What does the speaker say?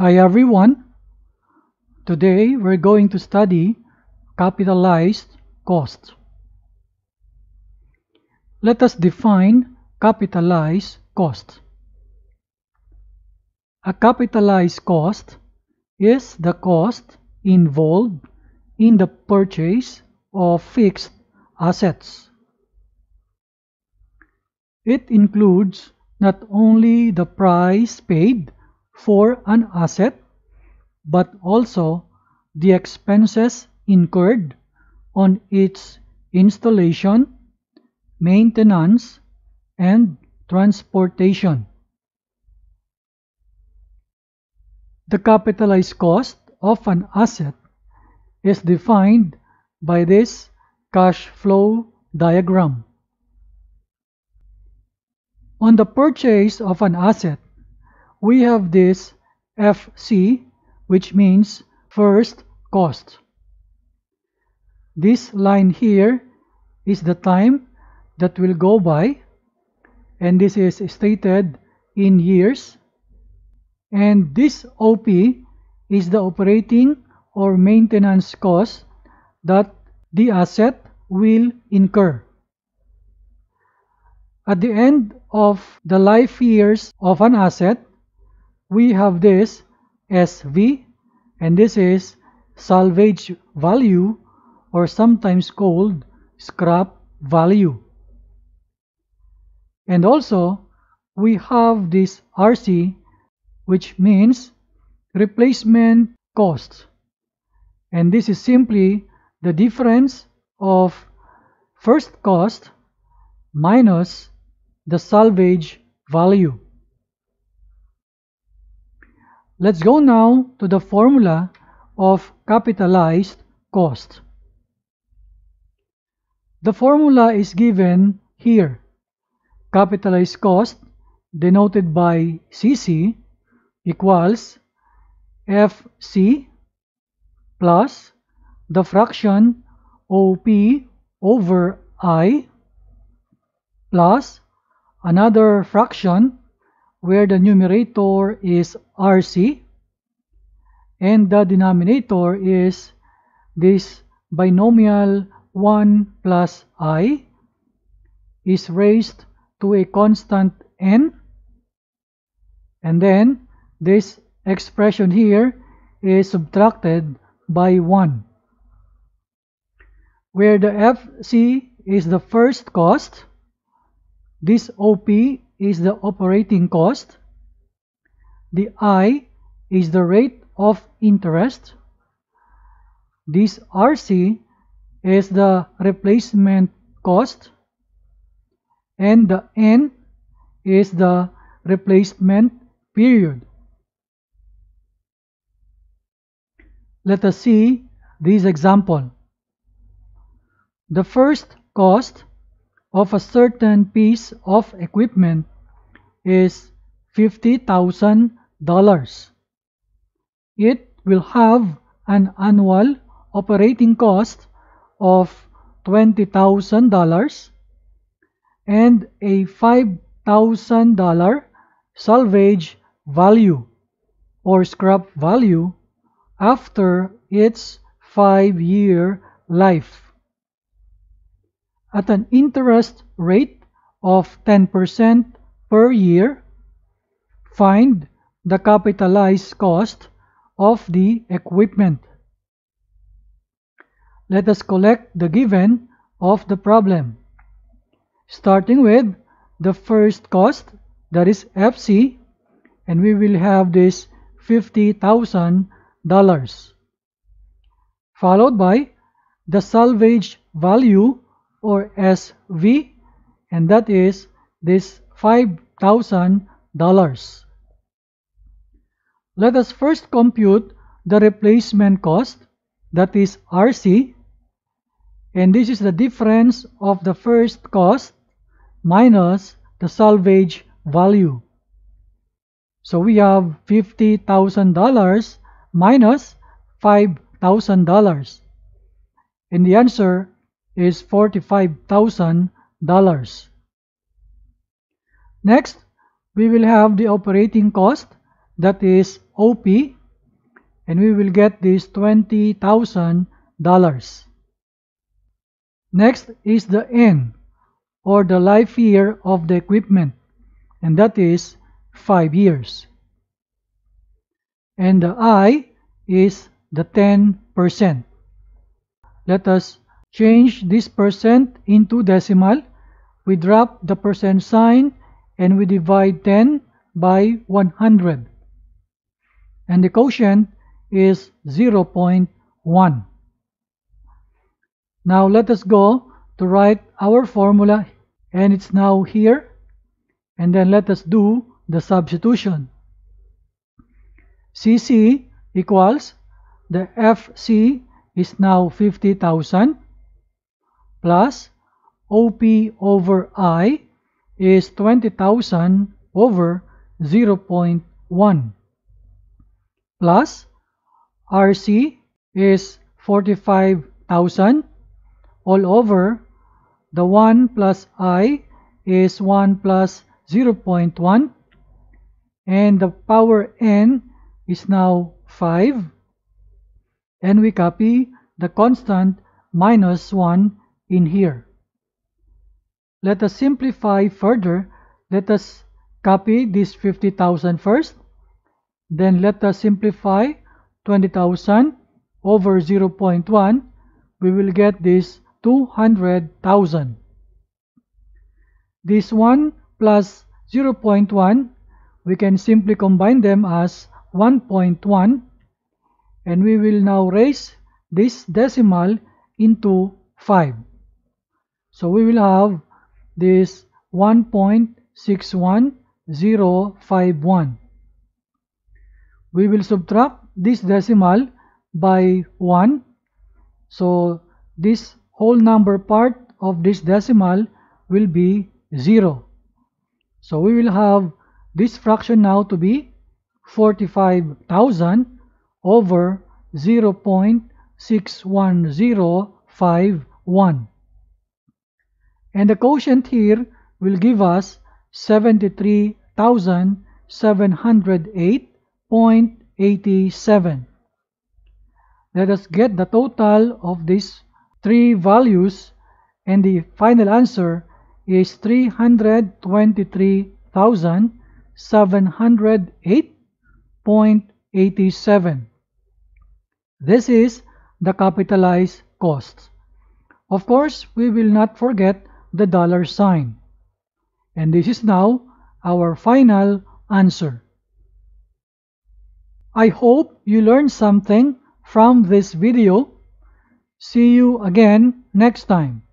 Hi everyone, today we're going to study capitalized cost. Let us define capitalized cost. A capitalized cost is the cost involved in the purchase of fixed assets. It includes not only the price paid for an asset, but also the expenses incurred on its installation, maintenance, and transportation. The capitalized cost of an asset is defined by this cash flow diagram. On the purchase of an asset, we have this FC, which means first cost. This line here is the time that will go by, and this is stated in years. And this OP is the operating or maintenance cost that the asset will incur. At the end of the life years of an asset, we have this SV, and this is salvage value, or sometimes called scrap value. And also we have this RC, which means replacement cost, and this is simply the difference of first cost minus the salvage value. Let's go now to the formula of capitalized cost. The formula is given here. Capitalized cost, denoted by CC, equals FC plus the fraction OP over I plus another fraction where the numerator is RC and the denominator is this binomial 1 plus I is raised to a constant n, and then this expression here is subtracted by 1, where the FC is the first cost, this OP is the operating cost, the I is the rate of interest, this RC is the replacement cost, and the N is the replacement period. Let us see this example. The first cost of a certain piece of equipment is $50,000. It will have an annual operating cost of $20,000 and a $5,000 salvage value or scrap value after its 5-year life. At an interest rate of 10% per year, find the capitalized cost of the equipment. Let us collect the given of the problem, starting with the first cost, that is FC, and we will have this $50,000, followed by the salvage value or SV, and that is this $5,000. Let us first compute the replacement cost, that is RC, and this is the difference of the first cost minus the salvage value. So we have $50,000 minus $5,000, and the answer is $45,000. Next, we will have the operating cost, that is OP, and we will get this $20,000. Next is the N, or the life year of the equipment, and that is 5 years. And the I is the 10%. Let us change this percent into decimal. We drop the percent sign and we divide 10 by 100. And the quotient is 0.1. Now let us go to write our formula, and it's now here. And then let us do the substitution. CC equals, the FC is now 50,000 plus OP over I is 20,000 over 0.1 plus RC is 45,000 all over the 1 plus I is 1 plus 0.1, and the power N is now 5, and we copy the constant minus 1 in here. Let us simplify further. Let us copy this 50,000 first, then let us simplify 20,000 over 0.1. We will get this 200,000. This 1 plus 0.1, we can simply combine them as 1.1, and we will now raise this decimal into 5. So we will have this 1.61051. We will subtract this decimal by 1. So this whole number part of this decimal will be 0. So we will have this fraction now to be 45,000 over 0.61051. And the quotient here will give us 73,708.87. Let us get the total of these three values, and the final answer is 323,708.87. This is the capitalized costs. Of course, we will not forget the dollar sign. And this is now our final answer. I hope you learned something from this video. See you again next time.